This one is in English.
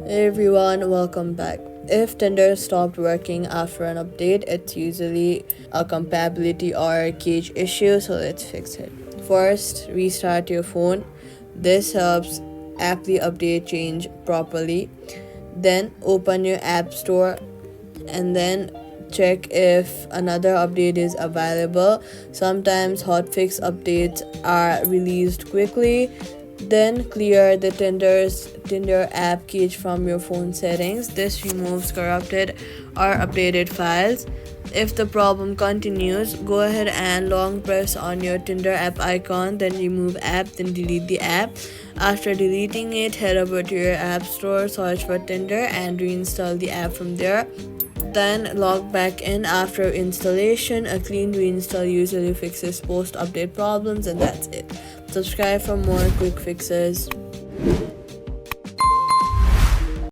Hey everyone, welcome back. If Tinder stopped working after an update, it's usually a compatibility or a cage issue, so let's fix it. First, restart your phone. This helps app the update change properly. Then open your app store and then check if another update is available. Sometimes hotfix updates are released quickly. Then clear the Tinder app cache from your phone settings. This removes corrupted or updated files. If the problem continues, go ahead and long press on your Tinder app icon, then remove app, then delete the app. After deleting it, head over to your app store, search for Tinder, and reinstall the app from there. Then log back in after installation. A clean reinstall usually fixes post update problems, and that's it. Subscribe for more quick fixes.